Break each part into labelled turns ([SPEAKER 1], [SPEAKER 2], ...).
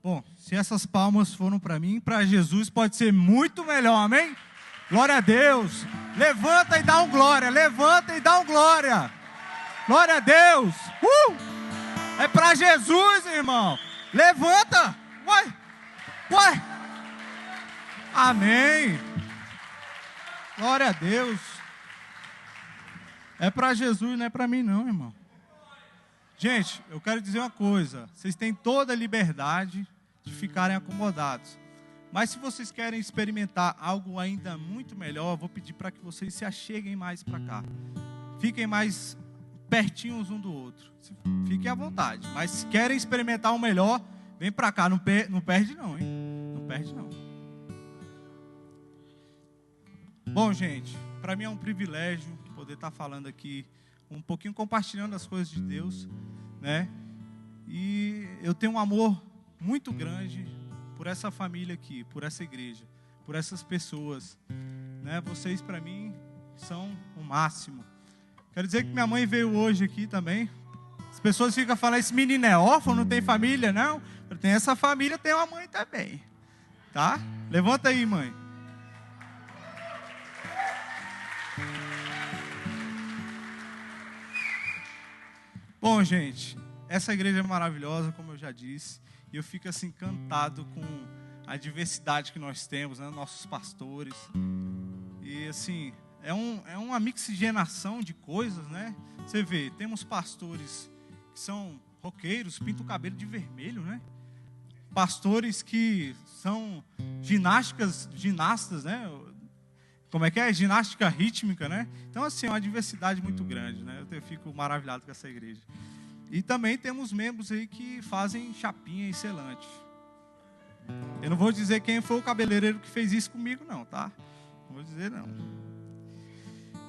[SPEAKER 1] Bom, se essas palmas foram para mim, para Jesus pode ser muito melhor, amém? Glória a Deus. Levanta e dá um glória, levanta e dá um glória. Glória a Deus. É para Jesus, irmão. Levanta. Uai. Amém. Glória a Deus. É para Jesus, não é para mim não, irmão. Gente, eu quero dizer uma coisa. Vocês têm toda a liberdade de ficarem acomodados. Mas se vocês querem experimentar algo ainda muito melhor, eu vou pedir para que vocês se acheguem mais para cá. Fiquem mais pertinhos um do outro. Fiquem à vontade. Mas se querem experimentar o melhor, vem para cá. Não perde não, hein? Não perde não. Bom, gente, para mim é um privilégio poder estar falando aqui um pouquinho, compartilhando as coisas de Deus, né? E eu tenho um amor muito grande por essa família aqui, por essa igreja, por essas pessoas, né? Vocês para mim são o máximo. Quero dizer que minha mãe veio hoje aqui também. As pessoas ficam falando, esse menino é órfão, não tem família, não? Tem essa família, tem uma mãe também, tá? Levanta aí, mãe. Bom, gente, essa igreja é maravilhosa, como eu já disse, e eu fico assim encantado com a diversidade que nós temos, né, nossos pastores, e assim, é uma mixigenação de coisas, né? Você vê, temos pastores que são roqueiros, pintam o cabelo de vermelho, né? Pastores que são ginastas, né? Como é que é? Ginástica rítmica, né? Então, assim, é uma diversidade muito grande, né? Eu fico maravilhado com essa igreja. E também temos membros aí que fazem chapinha e selante. Eu não vou dizer quem foi o cabeleireiro que fez isso comigo, não, tá? Não vou dizer, não.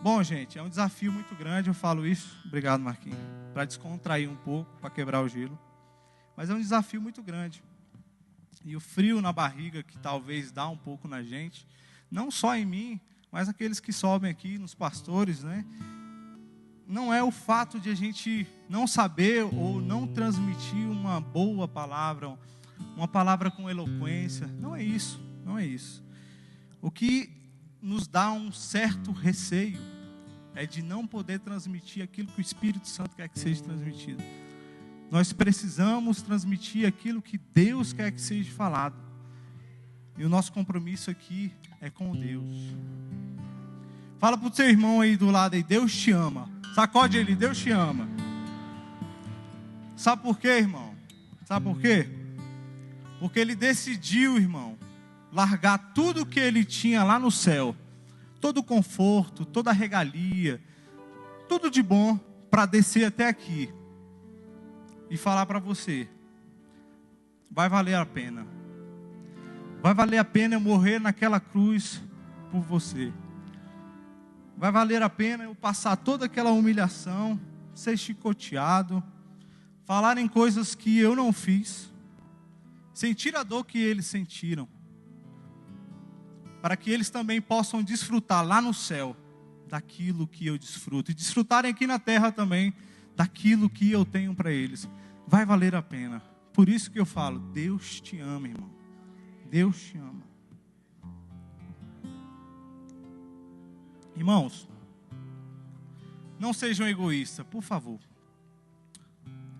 [SPEAKER 1] Bom, gente, é um desafio muito grande, eu falo isso. Obrigado, Marquinhos. Para descontrair um pouco, para quebrar o gelo. Mas é um desafio muito grande. E o frio na barriga que talvez dá um pouco na gente, não só em mim, mas aqueles que sobem aqui, nos pastores, né? Não é o fato de a gente não saber ou não transmitir uma boa palavra, uma palavra com eloquência. Não é isso, não é isso. O que nos dá um certo receio é de não poder transmitir aquilo que o Espírito Santo quer que seja transmitido. Nós precisamos transmitir aquilo que Deus quer que seja falado. E o nosso compromisso aqui é com Deus. Fala para o seu irmão aí do lado aí, Deus te ama. Sacode ele, Deus te ama. Sabe por quê, irmão? Sabe por quê? Porque ele decidiu, irmão, largar tudo que ele tinha lá no céu. Todo o conforto, toda a regalia, tudo de bom para descer até aqui. E falar para você, vai valer a pena. Vai valer a pena eu morrer naquela cruz por você. Vai valer a pena eu passar toda aquela humilhação, ser chicoteado, falar em coisas que eu não fiz, sentir a dor que eles sentiram, para que eles também possam desfrutar lá no céu daquilo que eu desfruto, e desfrutarem aqui na terra também daquilo que eu tenho para eles. Vai valer a pena. Por isso que eu falo, Deus te ama, irmão. Deus te ama. Irmãos, não sejam egoístas, por favor.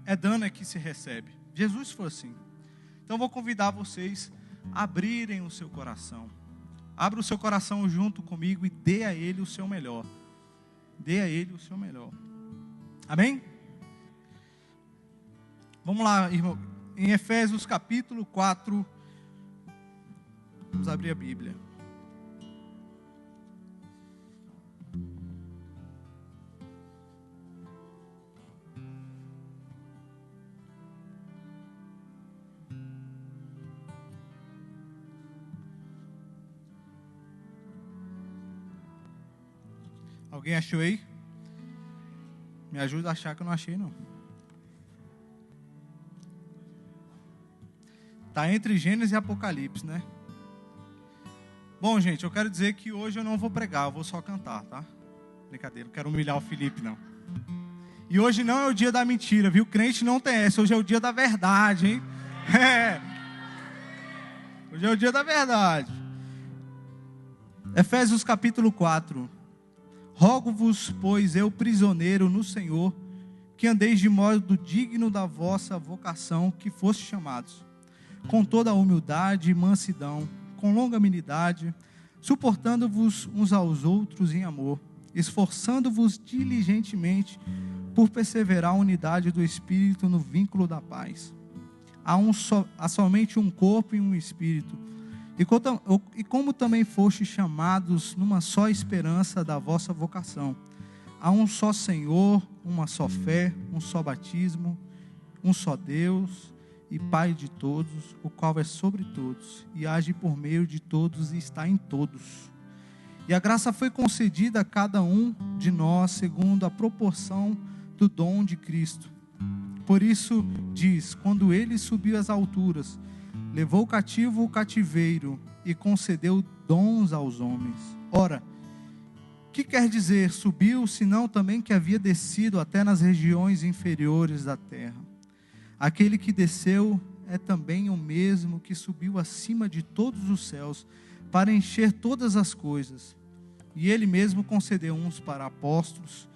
[SPEAKER 1] É dano é que se recebe. Jesus foi assim. Então eu vou convidar vocês a abrirem o seu coração. Abra o seu coração junto comigo e dê a Ele o seu melhor. Dê a Ele o seu melhor. Amém? Vamos lá, irmão. Em Efésios capítulo 4. Vamos abrir a Bíblia. Alguém achou aí? Me ajuda a achar que eu não achei, não. Está entre Gênesis e Apocalipse, né? Bom, gente, eu quero dizer que hoje eu não vou pregar, eu vou só cantar, tá? Brincadeira, não quero humilhar o Felipe, não. E hoje não é o dia da mentira, viu? Crente não tem essa, hoje é o dia da verdade, hein? É. Hoje é o dia da verdade. Efésios capítulo 4. Rogo-vos, pois eu, prisioneiro no Senhor, que andeis de modo digno da vossa vocação, que foste chamados, com toda a humildade e mansidão, com longanimidade, suportando-vos uns aos outros em amor, esforçando-vos diligentemente por perseverar a unidade do Espírito no vínculo da paz. Há somente um corpo e um Espírito, e como também fostes chamados numa só esperança da vossa vocação. Há um só Senhor, uma só fé, um só batismo, um só Deus e Pai de todos, o qual é sobre todos, e age por meio de todos e está em todos. E a graça foi concedida a cada um de nós segundo a proporção do dom de Cristo. Por isso diz, quando ele subiu às alturas, levou cativo o cativeiro e concedeu dons aos homens. Ora, que quer dizer subiu, senão também que havia descido até nas regiões inferiores da terra? Aquele que desceu é também o mesmo que subiu acima de todos os céus para encher todas as coisas. E ele mesmo concedeu uns para apóstolos,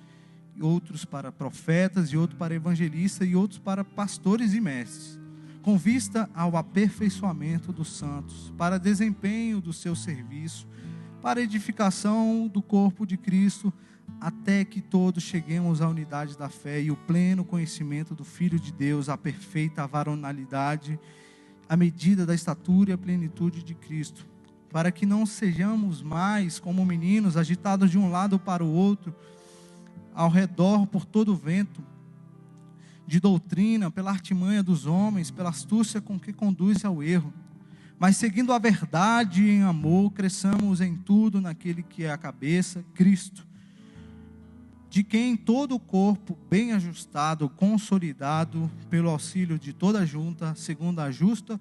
[SPEAKER 1] outros para profetas, e outros para evangelistas, e outros para pastores e mestres, com vista ao aperfeiçoamento dos santos, para desempenho do seu serviço, para edificação do corpo de Cristo, até que todos cheguemos à unidade da fé e o pleno conhecimento do Filho de Deus, à perfeita varonalidade, à medida da estatura e a plenitude de Cristo, para que não sejamos mais como meninos, agitados de um lado para o outro, ao redor por todo o vento de doutrina, pela artimanha dos homens, pela astúcia com que conduz ao erro, mas seguindo a verdade em amor, cresçamos em tudo naquele que é a cabeça, Cristo, de quem todo o corpo, bem ajustado, consolidado, pelo auxílio de toda a junta, segundo a justa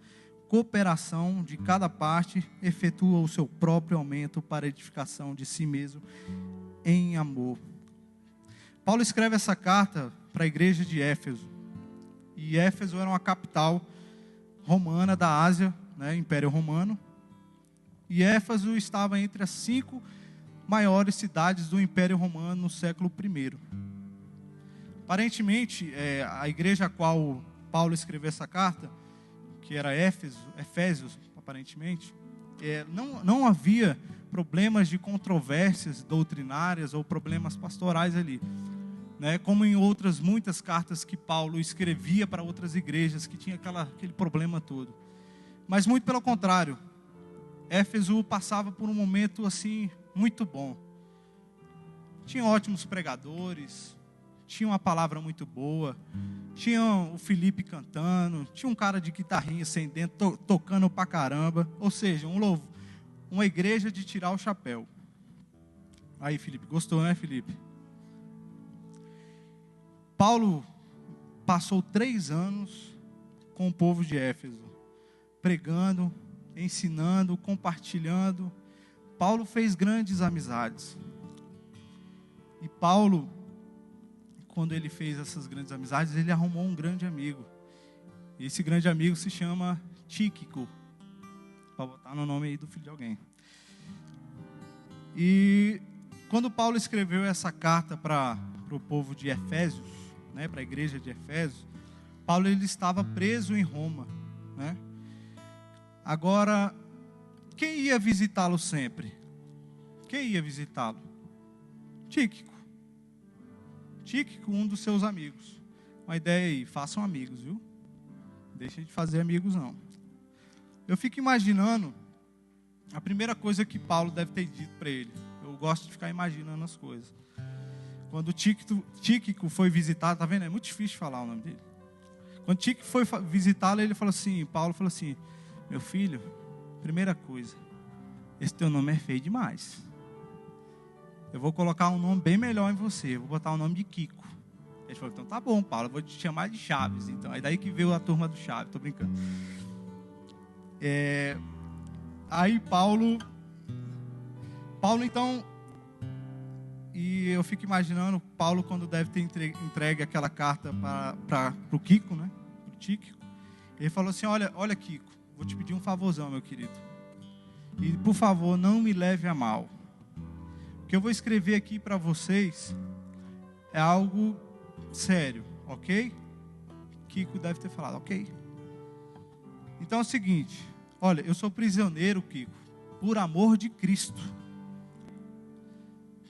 [SPEAKER 1] cooperação de cada parte, efetua o seu próprio aumento para a edificação de si mesmo em amor. Paulo escreve essa carta para a igreja de Éfeso. E Éfeso era uma capital romana da Ásia, né, Império Romano. E Éfeso estava entre as 5 maiores cidades do Império Romano no século I. Aparentemente, a igreja a qual Paulo escreveu essa carta, que era Efésios, aparentemente, não havia problemas de controvérsias doutrinárias ou problemas pastorais ali, né? Como em outras muitas cartas que Paulo escrevia para outras igrejas que tinha aquele problema todo. Mas muito pelo contrário, Éfeso passava por um momento assim muito bom. Tinha ótimos pregadores, tinha uma palavra muito boa, tinha o Felipe cantando, tinha um cara de guitarrinha sem dentro, tocando pra caramba, ou seja, uma igreja de tirar o chapéu. Aí, Felipe, gostou, né, Felipe? Paulo passou 3 anos com o povo de Éfeso, pregando, ensinando, compartilhando. Paulo fez grandes amizades. E Paulo, quando ele fez essas grandes amizades, ele arrumou um grande amigo. E esse grande amigo se chama Tíquico, para botar no nome aí do filho de alguém. E quando Paulo escreveu essa carta para o povo de Efésios, né, para a igreja de Efésios, Paulo ele estava preso em Roma, né? Agora, quem ia visitá-lo sempre? Quem ia visitá-lo? Tíquico, um dos seus amigos. Uma ideia aí, façam amigos, viu? Deixem de fazer amigos não. Eu fico imaginando a primeira coisa que Paulo deve ter dito para ele. Eu gosto de ficar imaginando as coisas. Quando Tíquico foi visitá-lo, tá vendo? É muito difícil falar o nome dele. Quando Tíquico foi visitá-lo, Paulo falou assim: meu filho, primeira coisa, esse teu nome é feio demais. Eu vou colocar um nome bem melhor em você. Eu vou botar o nome de Kiko. Ele falou: então tá bom, Paulo, eu vou te chamar de Chaves. Então, aí daí que veio a turma do Chaves, tô brincando. Aí Paulo então, e eu fico imaginando Paulo quando deve ter entregue aquela carta para o Kiko, né? Pro Tíquico. Ele falou assim: olha Kiko, vou te pedir um favorzão, meu querido. E, por favor, não me leve a mal. O que eu vou escrever aqui para vocês é algo sério, ok? Kiko deve ter falado, ok? Então é o seguinte, olha, eu sou prisioneiro, Kiko, por amor de Cristo.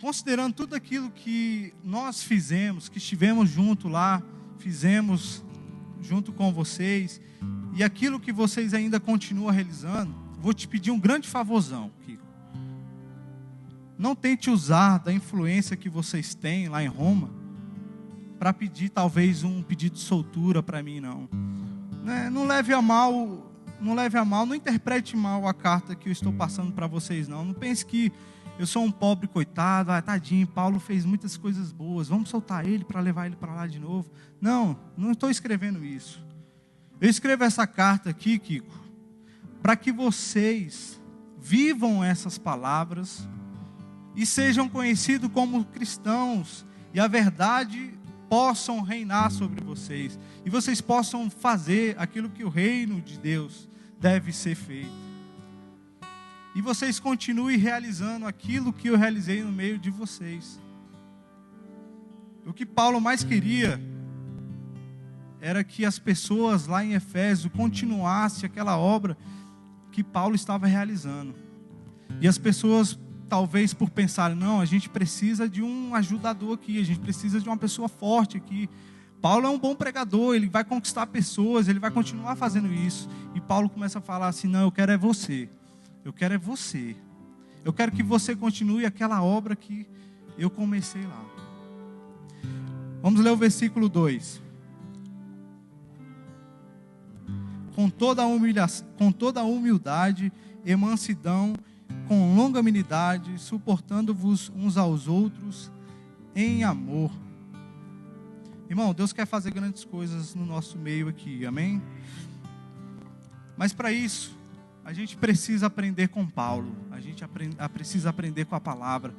[SPEAKER 1] Considerando tudo aquilo que nós fizemos, que estivemos junto lá, fizemos junto com vocês, e aquilo que vocês ainda continuam realizando, vou te pedir um grande favorzão, Kiko. Não tente usar da influência que vocês têm lá em Roma, para pedir talvez um pedido de soltura para mim, não. Não leve a mal, não interprete mal a carta que eu estou passando para vocês, não. Não pense que eu sou um pobre coitado, tadinho, Paulo fez muitas coisas boas, vamos soltar ele para levar ele para lá de novo. Não estou escrevendo isso. Eu escrevo essa carta aqui, Kiko, para que vocês vivam essas palavras e sejam conhecidos como cristãos, e a verdade possam reinar sobre vocês, e vocês possam fazer aquilo que o reino de Deus deve ser feito. E vocês continuem realizando aquilo que eu realizei no meio de vocês. O que Paulo mais queria era que as pessoas lá em Éfeso continuassem aquela obra que Paulo estava realizando. E as pessoas, talvez por pensarem, não, a gente precisa de um ajudador aqui, a gente precisa de uma pessoa forte aqui. Paulo é um bom pregador, ele vai conquistar pessoas, ele vai continuar fazendo isso. E Paulo começa a falar assim, não, eu quero é você. Eu quero é você. Eu quero que você continue aquela obra que eu comecei lá. Vamos ler o versículo 2. Com toda a humildade e mansidão, com longanimidade, suportando-vos uns aos outros em amor. Irmão, Deus quer fazer grandes coisas no nosso meio aqui, amém? Mas para isso, a gente precisa aprender com Paulo, a gente precisa aprender com a palavra.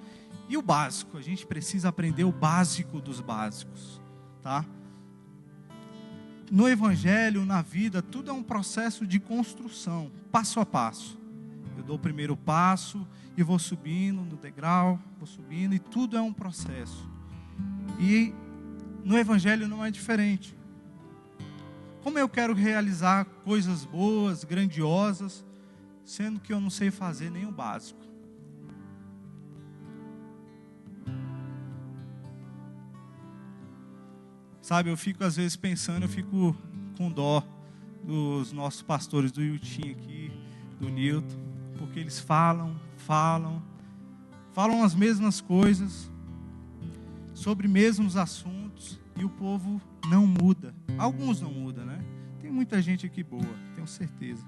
[SPEAKER 1] E o básico, a gente precisa aprender o básico dos básicos, tá? No evangelho, na vida, tudo é um processo de construção, passo a passo. Eu dou o primeiro passo e vou subindo no degrau, vou subindo, e tudo é um processo. E no evangelho não é diferente. Como eu quero realizar coisas boas, grandiosas, sendo que eu não sei fazer nem o básico? Sabe, eu fico às vezes pensando, eu fico com dó dos nossos pastores, do Yutinho aqui, do Nilton, porque eles falam as mesmas coisas, sobre mesmos assuntos, e o povo não muda. Alguns não mudam, né? Tem muita gente aqui boa, tenho certeza.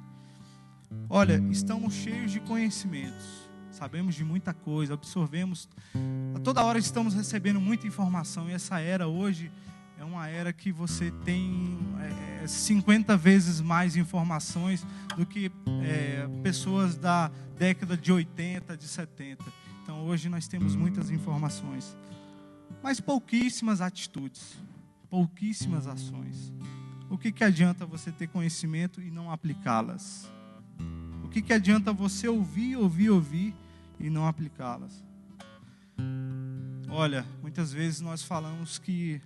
[SPEAKER 1] Olha, estamos cheios de conhecimentos, sabemos de muita coisa, absorvemos, a toda hora estamos recebendo muita informação, e essa era hoje é uma era que você tem 50 vezes mais informações do que pessoas da década de 80, de 70. Então hoje nós temos muitas informações, mas pouquíssimas atitudes, pouquíssimas ações. O que adianta você ter conhecimento e não aplicá-las? O que adianta você ouvir e não aplicá-las? Olha, muitas vezes nós falamos que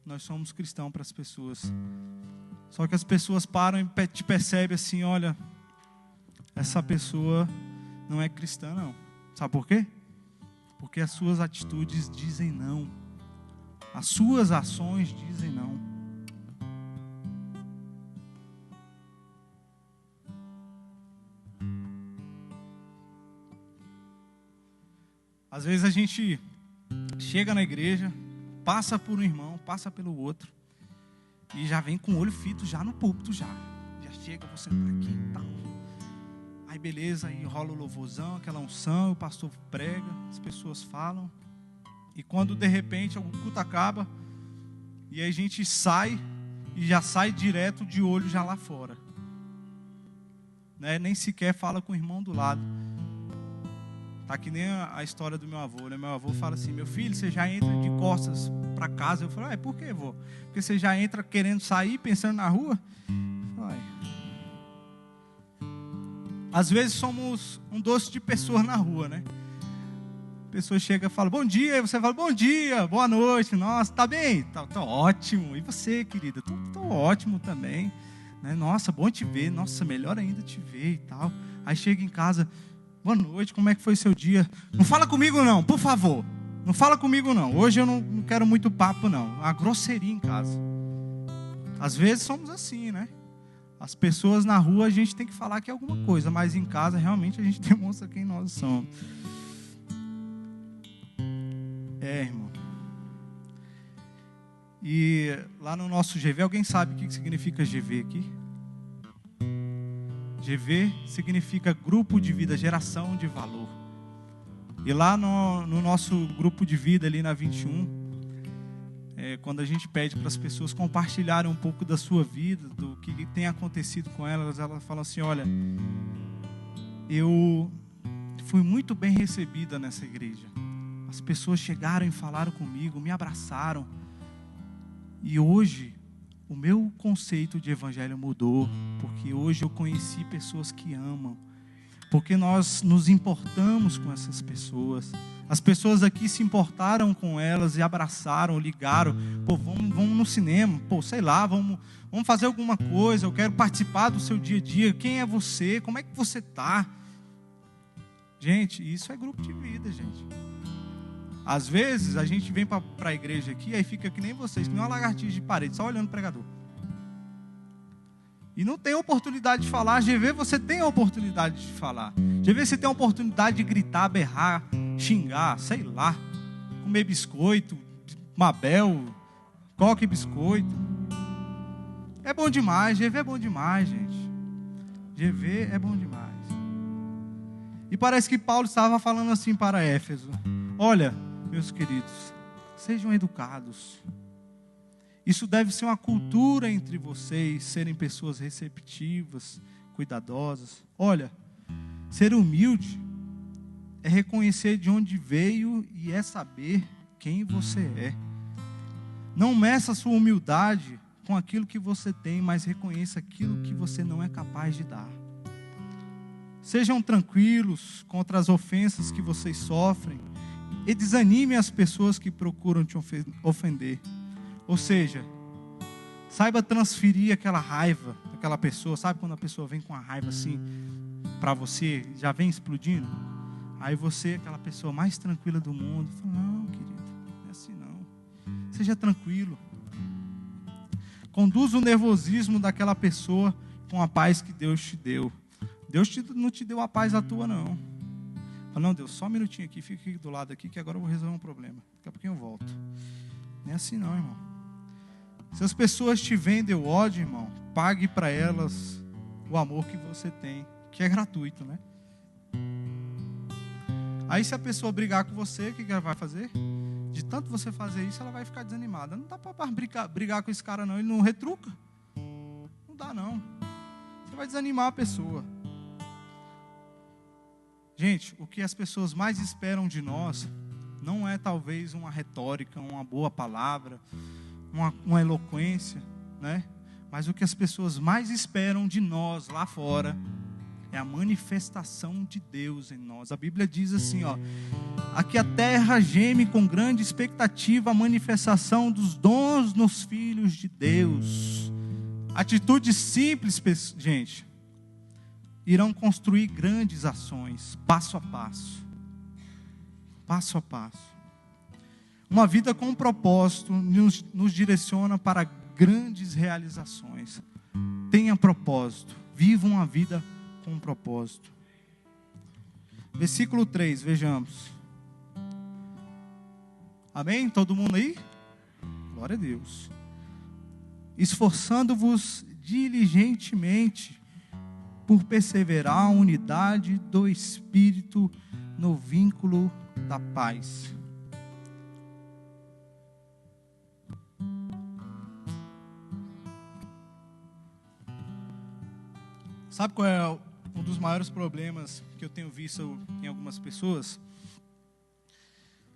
[SPEAKER 1] nós somos cristãos para as pessoas. Só que as pessoas param e te percebem assim, olha, essa pessoa não é cristã não. Sabe por quê? Porque as suas atitudes dizem não. As suas ações dizem não. Às vezes a gente chega na igreja, passa por um irmão, passa pelo outro, e já vem com o olho fito já no púlpito já chega, vou sentar aqui e tal. Aí beleza, aí rola o louvorzão, aquela unção, o pastor prega, as pessoas falam, e quando de repente o culto acaba, e aí a gente sai, e já sai direto de olho já lá fora, né? Nem sequer fala com o irmão do lado. Tá que nem a história do meu avô, né? Meu avô fala assim, meu filho, você já entra de costas para casa. Eu falo, por que, vô? Porque você já entra querendo sair, pensando na rua? Às vezes somos um doce de pessoas na rua, né? A pessoa chega e fala, bom dia, e você fala, bom dia, boa noite, nossa, tá bem? Tá ótimo. E você, querida? Tô ótimo também. Né? Nossa, bom te ver, nossa, melhor ainda te ver e tal. Aí chega em casa, boa noite, como é que foi seu dia? Não fala comigo não, por favor. Não fala comigo não, hoje eu não quero muito papo não. Uma grosseria em casa. Às vezes somos assim, né? As pessoas na rua a gente tem que falar que é alguma coisa, mas em casa realmente a gente demonstra quem nós somos. Irmão. E lá no nosso GV, alguém sabe o que significa GV aqui? GV significa grupo de vida, geração de valor. E lá no nosso grupo de vida ali na 21, quando a gente pede para as pessoas compartilharem um pouco da sua vida, do que tem acontecido com elas falam assim, olha, eu fui muito bem recebida nessa igreja. As pessoas chegaram e falaram comigo, me abraçaram. E hoje, o meu conceito de evangelho mudou, porque hoje eu conheci pessoas que amam, porque nós nos importamos com essas pessoas. As pessoas aqui se importaram com elas e abraçaram, ligaram. Pô, vamos no cinema, pô, sei lá, vamos fazer alguma coisa, eu quero participar do seu dia a dia. Quem é você? Como é que você está? Gente, isso é grupo de vida, gente. Às vezes a gente vem para a igreja aqui, aí fica que nem vocês, que nem uma lagartixa de parede, só olhando o pregador. E não tem oportunidade de falar. GV, você tem a oportunidade de falar. GV, você tem a oportunidade de gritar, berrar, xingar, sei lá, comer biscoito, Mabel, coque biscoito. É bom demais, GV é bom demais, gente. GV é bom demais. E parece que Paulo estava falando assim para Éfeso: olha, meus queridos, sejam educados. Isso deve ser uma cultura entre vocês, serem pessoas receptivas, cuidadosas. Olha, ser humilde é reconhecer de onde veio e é saber quem você é. Não meça a sua humildade com aquilo que você tem, mas reconheça aquilo que você não é capaz de dar. Sejam tranquilos contra as ofensas que vocês sofrem e desanime as pessoas que procuram te ofender. Ou seja, saiba transferir aquela raiva daquela pessoa. Sabe quando a pessoa vem com a raiva assim para você, já vem explodindo? Aí você, aquela pessoa mais tranquila do mundo, fala: não, querido, não é assim não. Seja tranquilo. Conduza o nervosismo daquela pessoa com a paz que Deus te deu. Deus não te deu a paz à tua, não. Fala: não, Deus, só um minutinho aqui, fica aqui do lado aqui, que agora eu vou resolver um problema. Daqui a pouquinho eu volto. Não é assim não, irmão. Se as pessoas te vendem o ódio, irmão, pague para elas o amor que você tem, que é gratuito, né? Aí se a pessoa brigar com você, o que ela vai fazer? De tanto você fazer isso, ela vai ficar desanimada. Não dá para brigar com esse cara não, ele não retruca. Não dá não. Você vai desanimar a pessoa. Gente, o que as pessoas mais esperam de nós não é talvez uma retórica, uma boa palavra, uma eloquência, né? Mas o que as pessoas mais esperam de nós lá fora é a manifestação de Deus em nós. A Bíblia diz assim, ó: aqui a terra geme com grande expectativa a manifestação dos dons nos filhos de Deus. Atitudes simples, gente, irão construir grandes ações, passo a passo. Passo a passo. Uma vida com propósito nos direciona para grandes realizações. Tenha propósito. Viva uma vida com propósito. Versículo 3, vejamos. Amém? Todo mundo aí? Glória a Deus. Esforçando-vos diligentemente por perseverar a unidade do Espírito no vínculo da paz. Sabe qual é um dos maiores problemas que eu tenho visto em algumas pessoas?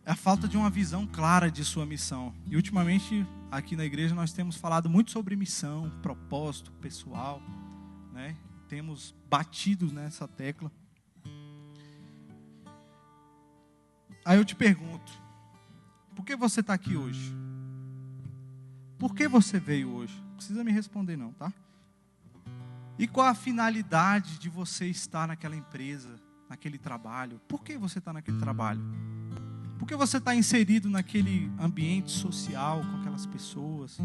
[SPEAKER 1] É a falta de uma visão clara de sua missão. E ultimamente, aqui na igreja, nós temos falado muito sobre missão, propósito pessoal, né? temos batido nessa tecla. Aí eu te pergunto, por que você está aqui hoje? Por que você veio hoje? Não precisa me responder não, tá? E qual a finalidade de você estar naquela empresa, naquele trabalho? Por que você está naquele trabalho? Por que você está inserido naquele ambiente social com aquelas pessoas?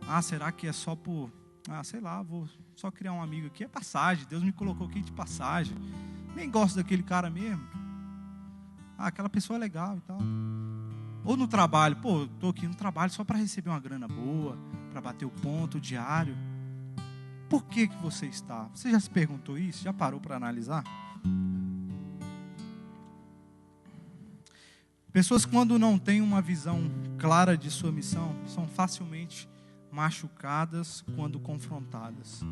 [SPEAKER 1] Ah, será que é só por... Ah, sei lá, vou só criar um amigo aqui. É passagem, Deus me colocou aqui de passagem. Nem gosto daquele cara mesmo. Ah, aquela pessoa é legal e tal. Ou no trabalho, pô, estou aqui no trabalho só para receber uma grana boa, para bater o ponto diário. Por que você está? Você já se perguntou isso? Já parou para analisar? Pessoas, quando não têm uma visão clara de sua missão, são facilmente machucadas quando confrontadas.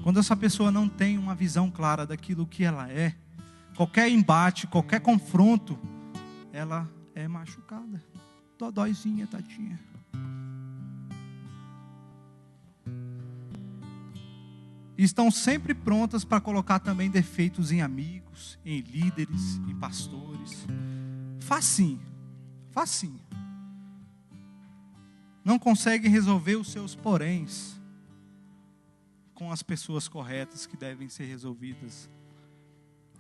[SPEAKER 1] Quando essa pessoa não tem uma visão clara daquilo que ela é, qualquer embate, qualquer confronto, ela é machucada. Dodóizinha, tadinha. Estão sempre prontas para colocar também defeitos em amigos, em líderes, em pastores. Facinho, facinho. Não conseguem resolver os seus poréns com as pessoas corretas que devem ser resolvidas.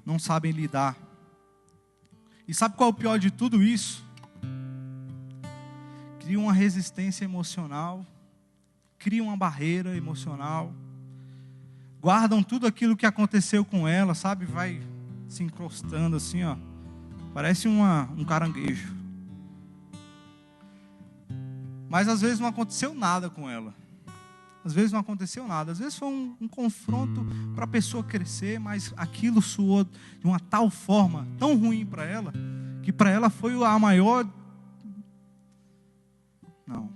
[SPEAKER 1] Não sabem lidar. E sabe qual é o pior de tudo isso? Criam uma resistência emocional, criam uma barreira emocional, guardam tudo aquilo que aconteceu com ela, sabe? Vai se encrostando assim, ó. Parece um caranguejo. Mas às vezes não aconteceu nada com ela. Às vezes não aconteceu nada. Às vezes foi um confronto para a pessoa crescer, mas aquilo soou de uma tal forma, tão ruim para ela, que para ela foi a maior... Não.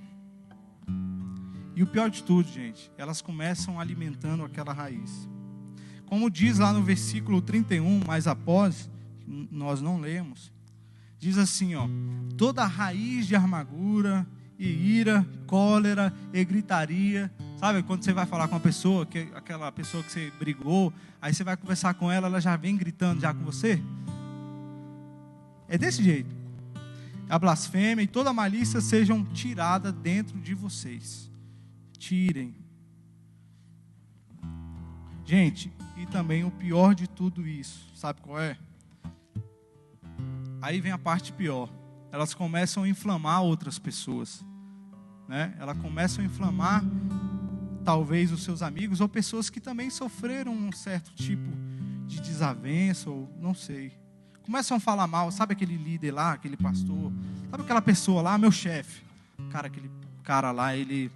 [SPEAKER 1] E o pior de tudo, gente, elas começam alimentando aquela raiz. Como diz lá no versículo 31, mas após, nós não lemos, diz assim, ó: toda raiz de amargura e ira, cólera e gritaria. Sabe quando você vai falar com uma pessoa, aquela pessoa que você brigou, aí você vai conversar com ela, ela já vem gritando já com você? É desse jeito. A blasfêmia e toda a malícia sejam tiradas dentro de vocês. Tirem. Gente, e também o pior de tudo isso, sabe qual é? Aí vem a parte pior. Elas começam a inflamar outras pessoas, né? Elas começam a inflamar talvez os seus amigos ou pessoas que também sofreram um certo tipo de desavença ou não sei. Começam a falar mal, sabe aquele líder lá, aquele pastor, sabe aquela pessoa lá, meu chefe. Cara, aquele cara lá, ele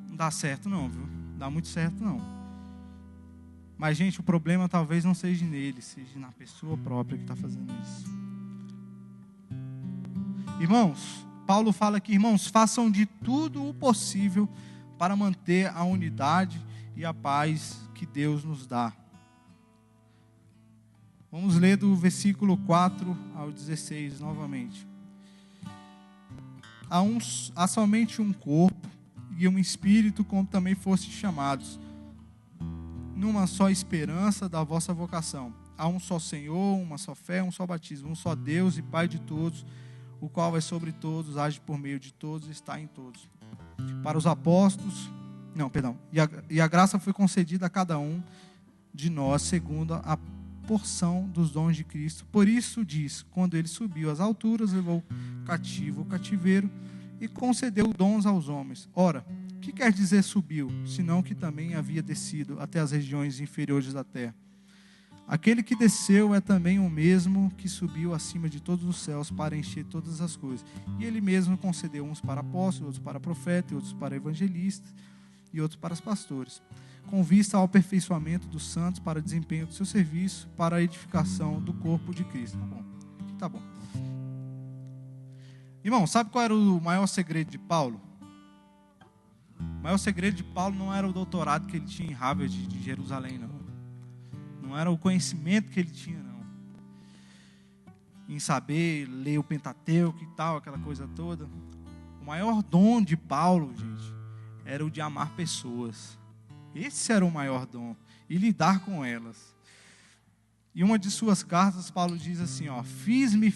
[SPEAKER 1] não dá certo não, viu? Não dá muito certo não. Mas, gente, o problema talvez não seja nele, seja na pessoa própria que está fazendo isso. Irmãos, Paulo fala aqui, irmãos, façam de tudo o possível para manter a unidade e a paz que Deus nos dá. Vamos ler do versículo 4 ao 16 novamente. Há somente um corpo e um espírito, como também fostes chamados, numa só esperança da vossa vocação. Há um só Senhor, uma só fé, um só batismo, um só Deus e Pai de todos, o qual é sobre todos, age por meio de todos e está em todos. Para os apóstolos, e a graça foi concedida a cada um de nós, segundo a porção dos dons de Cristo. Por isso diz, quando ele subiu às alturas, levou cativo o cativeiro e concedeu dons aos homens. Ora, que quer dizer subiu, senão que também havia descido até as regiões inferiores da terra? Aquele que desceu é também o mesmo que subiu acima de todos os céus para encher todas as coisas. E ele mesmo concedeu uns para apóstolos, outros para profetas, outros para evangelistas e outros para os pastores, com vista ao aperfeiçoamento dos santos para desempenho do seu serviço, para a edificação do corpo de Cristo. Tá bom, aqui tá bom. Irmão, sabe qual era o maior segredo de Paulo? O maior segredo de Paulo não era o doutorado que ele tinha em Harvard de Jerusalém, não. Não era o conhecimento que ele tinha, não. Em saber ler o Pentateuco e tal, aquela coisa toda. O maior dom de Paulo, gente, era o de amar pessoas. Esse era o maior dom, e lidar com elas. E uma de suas cartas, Paulo diz assim, fiz-me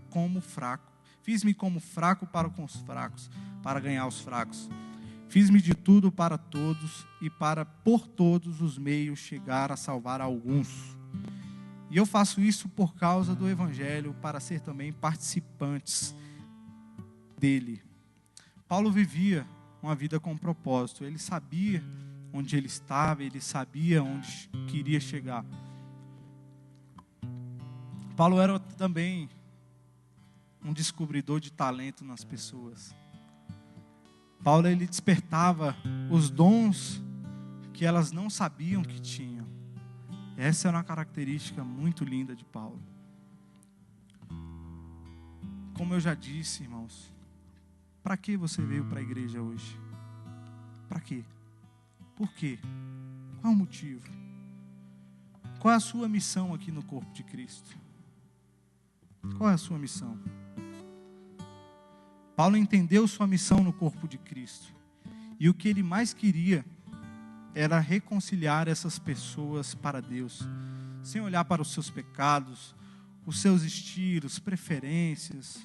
[SPEAKER 1] como fraco para com os fracos, para ganhar os fracos. Fiz-me de tudo para todos e para por todos os meios chegar a salvar alguns. E eu faço isso por causa do Evangelho, para ser também participantes dele. Paulo vivia uma vida com propósito. Ele sabia onde ele estava, ele sabia onde queria chegar. Paulo era também um descobridor de talento nas pessoas. Paulo, ele despertava os dons que elas não sabiam que tinham. Essa era uma característica muito linda de Paulo. Como eu já disse, irmãos, para que você veio para a igreja hoje? Para quê? Por quê? Qual é o motivo? Qual é a sua missão aqui no corpo de Cristo? Qual é a sua missão? Paulo entendeu sua missão no corpo de Cristo. E o que ele mais queria era reconciliar essas pessoas para Deus, sem olhar para os seus pecados, os seus estilos, preferências,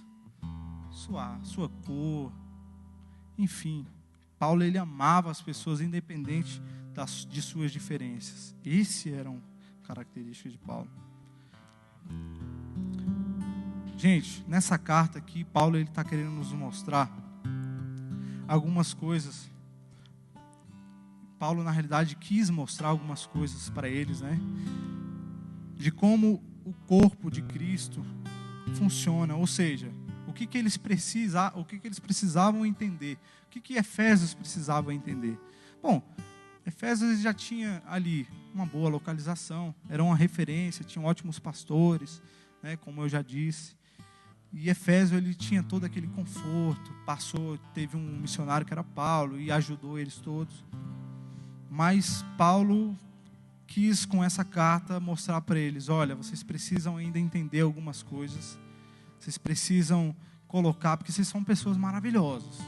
[SPEAKER 1] sua cor, enfim. Paulo, ele amava as pessoas independente de suas diferenças. Esse eram características de Paulo. Gente, nessa carta aqui, Paulo está querendo nos mostrar algumas coisas. Paulo, na realidade, quis mostrar algumas coisas para eles, né? De como o corpo de Cristo funciona, ou seja, o que eles precisavam entender, o que Efésios precisava entender. Bom, Efésios já tinha ali uma boa localização, era uma referência, tinham ótimos pastores, né, como eu já disse. E Efésio, ele tinha todo aquele conforto, teve um missionário que era Paulo e ajudou eles todos. Mas Paulo quis com essa carta mostrar para eles, olha, vocês precisam ainda entender algumas coisas, vocês precisam colocar, porque vocês são pessoas maravilhosas.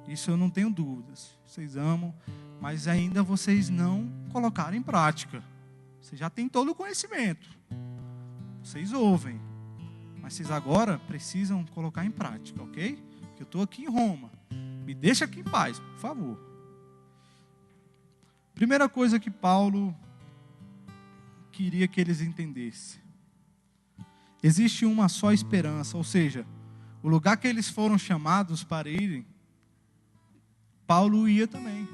[SPEAKER 1] Isso eu não tenho dúvidas, vocês amam, mas ainda vocês não colocaram em prática. Vocês já têm todo o conhecimento, vocês ouvem, mas vocês agora precisam colocar em prática, ok? Porque eu estou aqui em Roma, me deixa aqui em paz, por favor. Primeira coisa que Paulo queria que eles entendessem: existe uma só esperança, ou seja, o lugar que eles foram chamados para irem, Paulo ia também.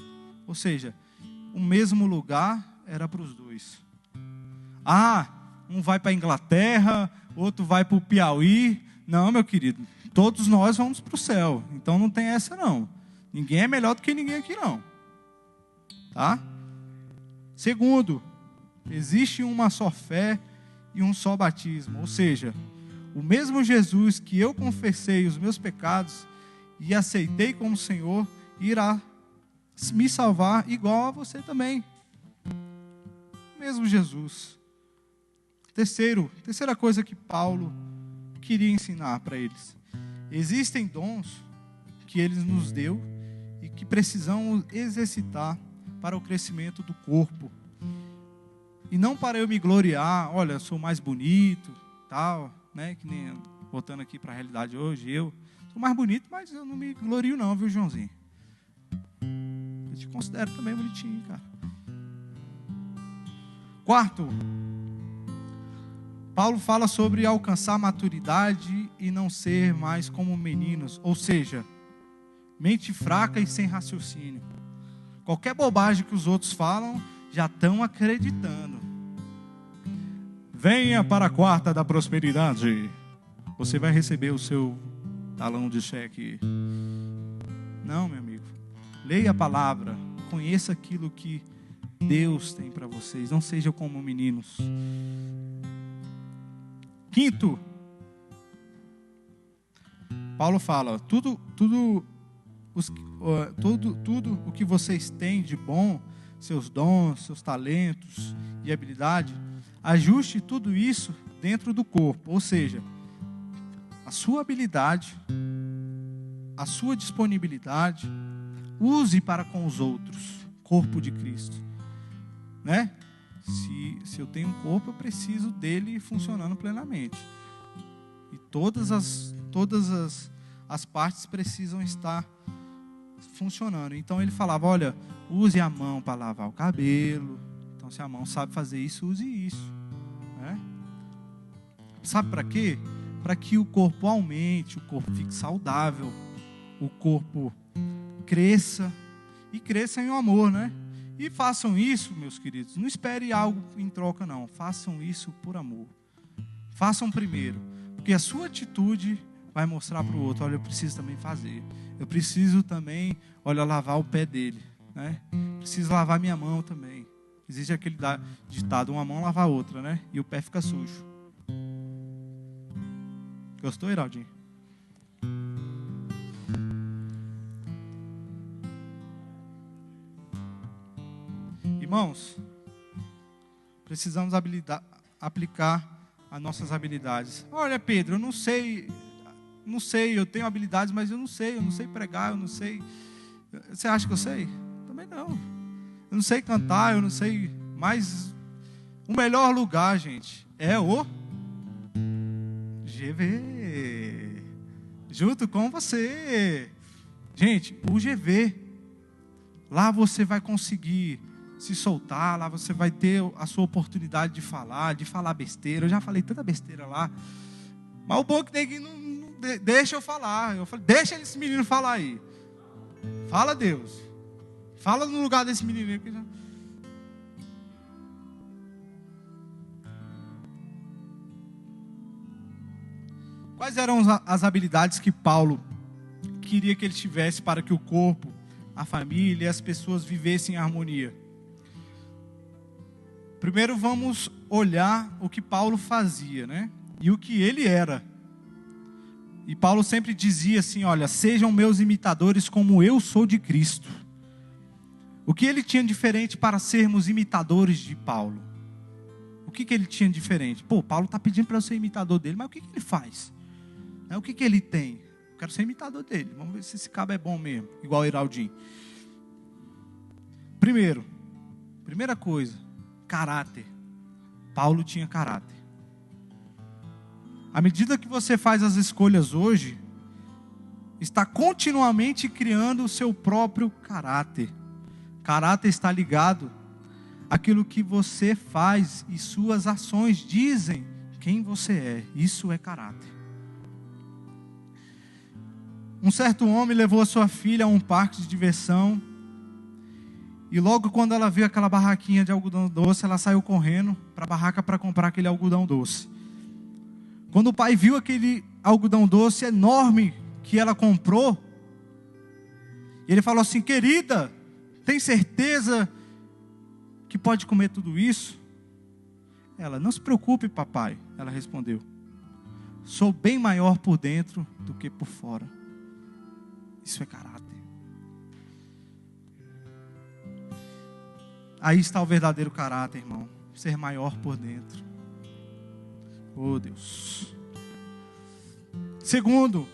[SPEAKER 1] Ou seja, o mesmo lugar era para os dois. Um vai para a Inglaterra, outro vai para o Piauí. Não, meu querido, todos nós vamos para o céu. Então não tem essa não. Ninguém é melhor do que ninguém aqui não. Tá? Segundo, existe uma só fé e um só batismo. Ou seja, o mesmo Jesus que eu confessei os meus pecados e aceitei como Senhor, irá me salvar igual a você também. O mesmo Jesus. Terceira coisa que Paulo queria ensinar para eles: existem dons que ele nos deu e que precisamos exercitar para o crescimento do corpo. E não para eu me gloriar, olha, sou mais bonito, tal, né? Que nem voltando aqui para a realidade hoje, eu sou mais bonito, mas eu não me glorio não, viu, Joãozinho? Eu te considero também bonitinho, cara. Quarto, Paulo fala sobre alcançar maturidade e não ser mais como meninos, ou seja, mente fraca e sem raciocínio. Qualquer bobagem que os outros falam, já estão acreditando. Venha para a quarta da prosperidade, você vai receber o seu talão de cheque. Não, meu amigo, leia a palavra, conheça aquilo que Deus tem para vocês, não sejam como meninos. Quinto, Paulo fala, tudo o que vocês têm de bom, seus dons, seus talentos e habilidade, ajuste tudo isso dentro do corpo, ou seja, a sua habilidade, a sua disponibilidade, use para com os outros. corpo de Cristo, né? Se eu tenho um corpo, eu preciso dele funcionando plenamente. E todas as partes precisam estar funcionando. Então ele falava, olha, use a mão para lavar o cabelo. Então se a mão sabe fazer isso, use isso, né? Sabe para quê? Para que o corpo aumente, o corpo fique saudável, o corpo cresça e cresça em amor, né? E façam isso, meus queridos. Não espere algo em troca, não. Façam isso por amor. Façam primeiro, porque a sua atitude vai mostrar para o outro, olha, eu preciso também fazer. Eu preciso também, olha, lavar o pé dele, né? Preciso lavar minha mão também. Existe aquele ditado, uma mão lava a outra, né? E o pé fica sujo. Gostou, Heraldinho? Irmãos, precisamos aplicar as nossas habilidades. Olha, Pedro, eu não sei, eu tenho habilidades, mas eu não sei pregar, eu não sei. Você acha que eu sei? Também não. Eu não sei cantar, eu não sei, mas o melhor lugar, gente, é o GV. Junto com você. Gente, o GV. Lá você vai conseguir se soltar, lá você vai ter a sua oportunidade de falar besteira. Eu já falei tanta besteira lá. Mas o bom que tem que não deixa eu falar. Eu falei, deixa esse menino falar aí. Fala, Deus. Fala no lugar desse menino. Quais eram as habilidades que Paulo queria que ele tivesse para que o corpo, a família e as pessoas vivessem em harmonia? Primeiro vamos olhar o que Paulo fazia, né? E o que ele era. E Paulo sempre dizia assim, olha, sejam meus imitadores como eu sou de Cristo. O que ele tinha diferente para sermos imitadores de Paulo? O que ele tinha diferente? Pô, Paulo está pedindo para eu ser imitador dele, mas o que ele faz? O que ele tem? Eu quero ser imitador dele. Vamos ver se esse cabo é bom mesmo, igual o Heraldinho. Primeira coisa, caráter. Paulo tinha caráter. À medida que você faz as escolhas hoje, está continuamente criando o seu próprio caráter. Caráter está ligado àquilo que você faz e suas ações dizem quem você é. Isso é caráter. Um certo homem levou a sua filha a um parque de diversão. E logo quando ela viu aquela barraquinha de algodão doce, ela saiu correndo para a barraca para comprar aquele algodão doce. Quando o pai viu aquele algodão doce enorme que ela comprou, ele falou assim, querida, tem certeza que pode comer tudo isso? Ela, não se preocupe, papai. Ela respondeu, sou bem maior por dentro do que por fora. Isso é caráter. Aí está o verdadeiro caráter, irmão. Ser maior por dentro. Oh, Deus. Segundo,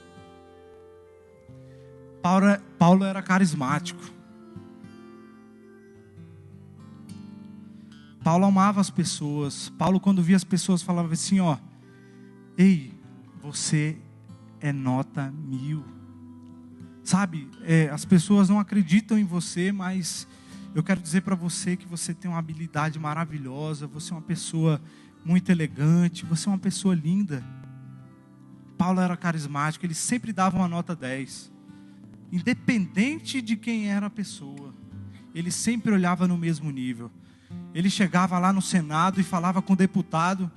[SPEAKER 1] Paulo era carismático. Paulo amava as pessoas. Paulo, quando via as pessoas, falava assim, ó, ei, você é nota 1000. Sabe, as pessoas não acreditam em você, mas eu quero dizer para você que você tem uma habilidade maravilhosa, você é uma pessoa muito elegante, você é uma pessoa linda. Paulo era carismático, ele sempre dava uma nota 10. Independente de quem era a pessoa, ele sempre olhava no mesmo nível. Ele chegava lá no Senado e falava com o deputado,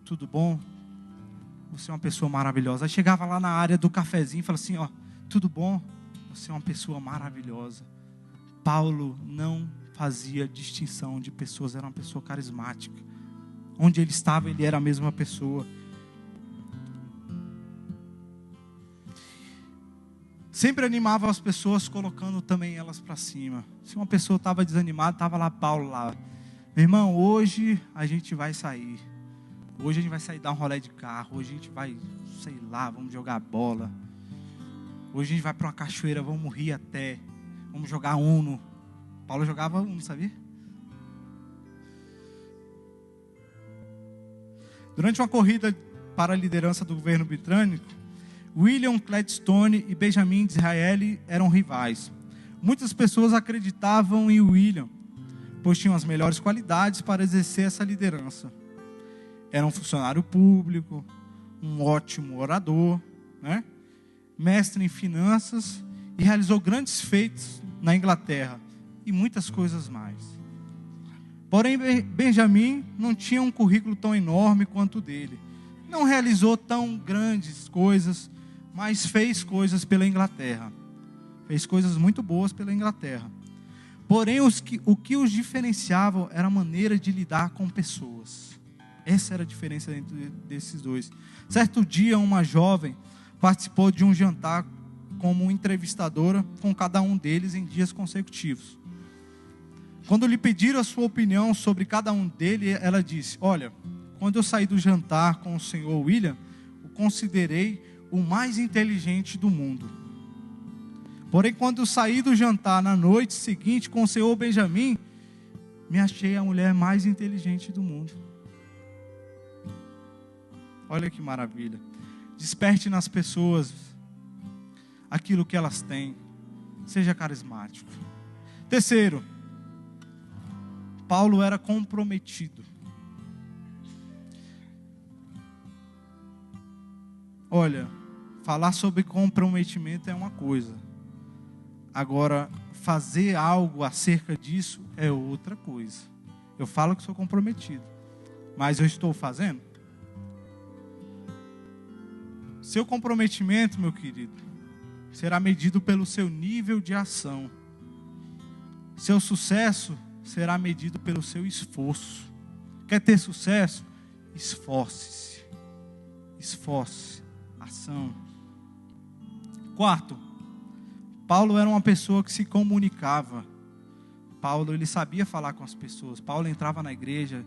[SPEAKER 1] tudo bom? Você é uma pessoa maravilhosa. Aí chegava lá na área do cafezinho e falava assim, ó, tudo bom? Você é uma pessoa maravilhosa. Paulo não fazia distinção de pessoas, era uma pessoa carismática. Onde ele estava, ele era a mesma pessoa. Sempre animava as pessoas, colocando também elas para cima. Se uma pessoa estava desanimada, estava lá Paulo lá. Meu irmão, hoje a gente vai sair. Hoje a gente vai sair dar um rolê de carro. Hoje a gente vai, sei lá, vamos jogar bola. Hoje a gente vai para uma cachoeira, vamos rir até. Vamos jogar Uno. Paulo jogava Uno, sabia? Durante uma corrida para a liderança do governo britânico, William Gladstone e Benjamin Disraeli eram rivais. Muitas pessoas acreditavam em William, pois tinham as melhores qualidades para exercer essa liderança. Era um funcionário público, um ótimo orador, né? Mestre em finanças e realizou grandes feitos na Inglaterra e muitas coisas mais. Porém, Benjamin não tinha um currículo tão enorme quanto o dele. Não realizou tão grandes coisas, mas fez coisas pela Inglaterra. Fez coisas muito boas pela Inglaterra. Porém, o que os diferenciava era a maneira de lidar com pessoas. Essa era a diferença entre desses dois. Certo dia, uma jovem participou de um jantar como entrevistadora com cada um deles em dias consecutivos. Quando lhe pediram a sua opinião sobre cada um deles, ela disse: olha, quando eu saí do jantar com o senhor William, o considerei o mais inteligente do mundo. Porém, quando eu saí do jantar na noite seguinte com o senhor Benjamin, me achei a mulher mais inteligente do mundo. Olha que maravilha. Desperte nas pessoas aquilo que elas têm. Seja carismático. Terceiro, Paulo era comprometido. Olha, falar sobre comprometimento é uma coisa. Agora, fazer algo acerca disso é outra coisa. Eu falo que sou comprometido, mas eu estou fazendo? Seu comprometimento, meu querido, será medido pelo seu nível de ação. Seu sucesso será medido pelo seu esforço. Quer ter sucesso? Esforce-se. Esforce. Ação. Quarto, Paulo era uma pessoa que se comunicava. Paulo, ele sabia falar com as pessoas. Paulo entrava na igreja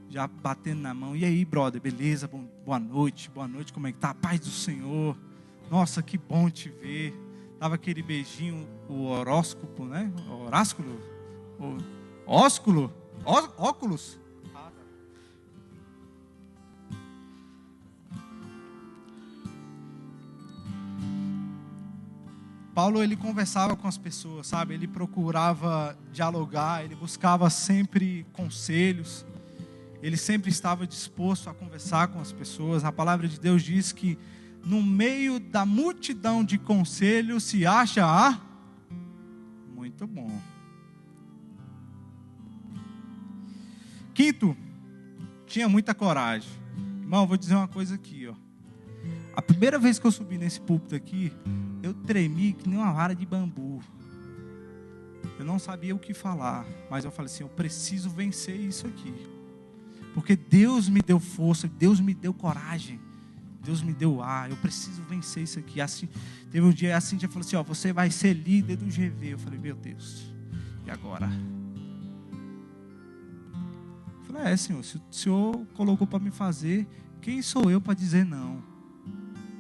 [SPEAKER 1] já batendo na mão. E aí, brother, beleza? Boa noite, como é que tá? Paz do Senhor. Nossa, que bom te ver. Dava aquele beijinho, o horóscopo, né? Orásculo? Ósculo? Óculos? Paulo, ele conversava com as pessoas, sabe? Ele procurava dialogar, ele buscava sempre conselhos. Ele sempre estava disposto a conversar com as pessoas. A palavra de Deus diz que no meio da multidão de conselhos se acha muito bom. Quinto, tinha muita coragem. Irmão, vou dizer uma coisa aqui, ó. A primeira vez que eu subi nesse púlpito aqui, eu tremi que nem uma vara de bambu. Eu não sabia o que falar, mas eu falei assim, eu preciso vencer isso aqui. Porque Deus me deu força, Deus me deu coragem, Deus me deu ar, eu preciso vencer isso aqui. Assim, teve um dia, a Cíntia falou assim, ó, você vai ser líder do GV. Eu falei, meu Deus, e agora? Eu falei, Senhor, se o Senhor colocou para me fazer, quem sou eu para dizer não?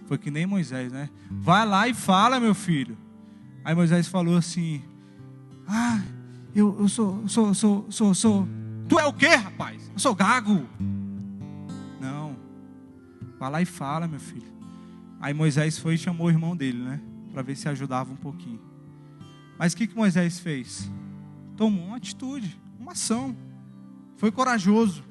[SPEAKER 1] Foi que nem Moisés, né? Vai lá e fala, meu filho. Aí Moisés falou assim, eu sou. Tu é o quê, rapaz? Eu sou gago. Não. Vai lá e fala, meu filho. Aí Moisés foi e chamou o irmão dele, né? Para ver se ajudava um pouquinho. Mas o que Moisés fez? Tomou uma atitude, uma ação. Foi corajoso.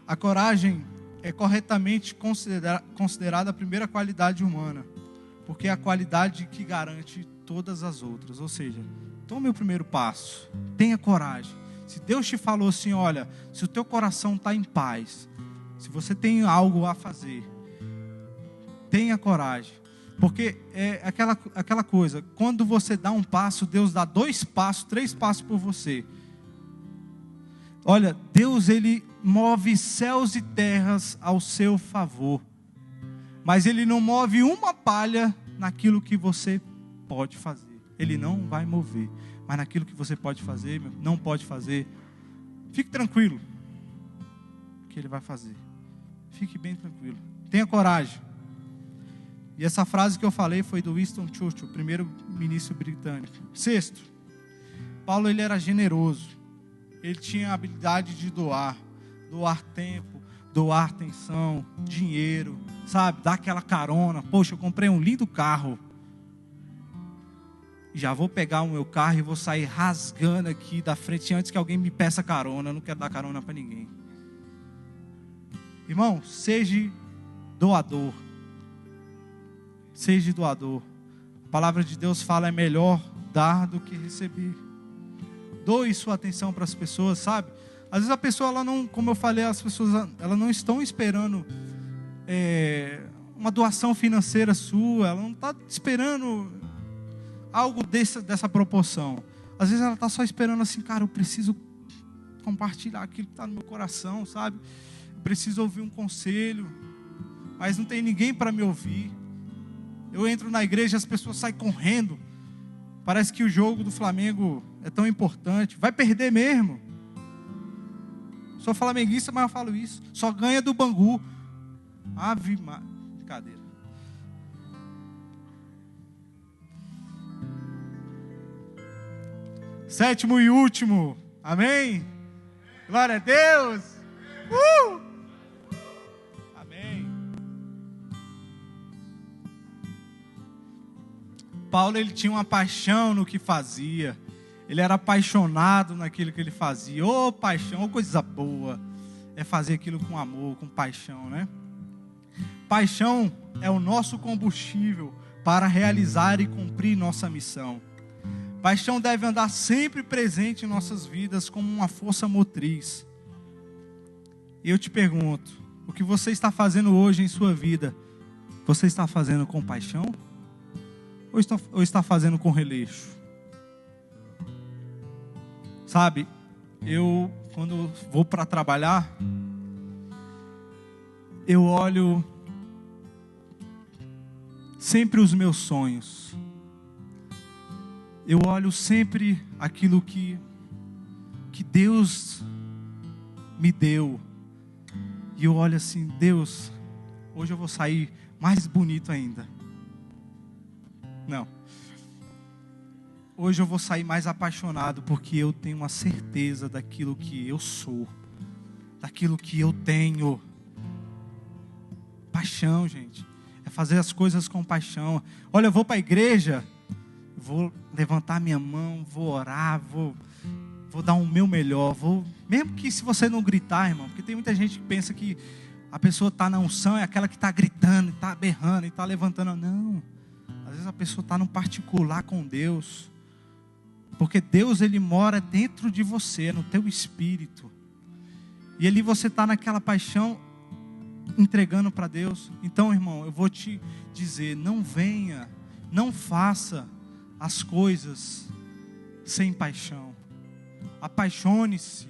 [SPEAKER 1] A coragem é corretamente considerada a primeira qualidade humana, porque é a qualidade que garante todas as outras. Ou seja, tome o primeiro passo, tenha coragem. Se Deus te falou assim, olha, se o teu coração está em paz, se você tem algo a fazer, tenha coragem. Porque é aquela coisa, quando você dá um passo, Deus dá 2 passos, 3 passos por você. Olha, Deus, Ele move céus e terras ao seu favor. Mas Ele não move uma palha naquilo que você pode fazer. Ele não vai mover. Mas naquilo que você pode fazer, não pode fazer, fique tranquilo, que Ele vai fazer. Fique bem tranquilo. Tenha coragem. E essa frase que eu falei foi do Winston Churchill, o primeiro-ministro britânico. Sexto, Paulo ele era generoso. Ele tinha a habilidade de doar tempo, doar atenção, dinheiro, sabe? Dar aquela carona. Poxa, eu comprei um lindo carro. Já vou pegar o meu carro e vou sair rasgando aqui da frente antes que alguém me peça carona. Eu não quero dar carona para ninguém. Irmão, seja doador. Seja doador. A palavra de Deus fala, é melhor dar do que receber. Doe sua atenção para as pessoas, sabe? Às vezes a pessoa, ela não, como eu falei, as pessoas elas não estão esperando uma doação financeira sua. Ela não está esperando algo dessa proporção. Às vezes ela está só esperando assim, cara, eu preciso compartilhar aquilo que está no meu coração, sabe? Eu preciso ouvir um conselho, mas não tem ninguém para me ouvir. Eu entro na igreja e as pessoas saem correndo. Parece que o jogo do Flamengo é tão importante. Vai perder mesmo. Sou flamenguista, mas eu falo isso. Só ganha do Bangu. Brincadeira. Sétimo e último. Amém? Glória a Deus. Amém. Paulo, ele tinha uma paixão no que fazia. Ele era apaixonado naquilo que ele fazia. Ô paixão, ô coisa boa. É fazer aquilo com amor, com paixão, né? Paixão é o nosso combustível para realizar e cumprir nossa missão. Paixão deve andar sempre presente em nossas vidas como uma força motriz. E eu te pergunto, o que você está fazendo hoje em sua vida, você está fazendo com paixão? Ou está fazendo com releixo? Sabe, eu quando vou para trabalhar, eu olho sempre os meus sonhos. Eu olho sempre aquilo que Deus me deu. E eu olho assim, Deus, hoje eu vou sair mais bonito ainda. Não. Hoje eu vou sair mais apaixonado, porque eu tenho uma certeza daquilo que eu sou, daquilo que eu tenho. Paixão, gente, é fazer as coisas com paixão. Olha, eu vou para a igreja, vou levantar minha mão, vou orar, vou dar o meu melhor, mesmo que se você não gritar, irmão, porque tem muita gente que pensa que a pessoa está na unção, é aquela que está gritando, está berrando, está levantando. Não, às vezes a pessoa está no particular com Deus, porque Deus, ele mora dentro de você, no teu espírito, e ali você está naquela paixão, entregando para Deus. Então, irmão, eu vou te dizer, não faça as coisas sem paixão. Apaixone-se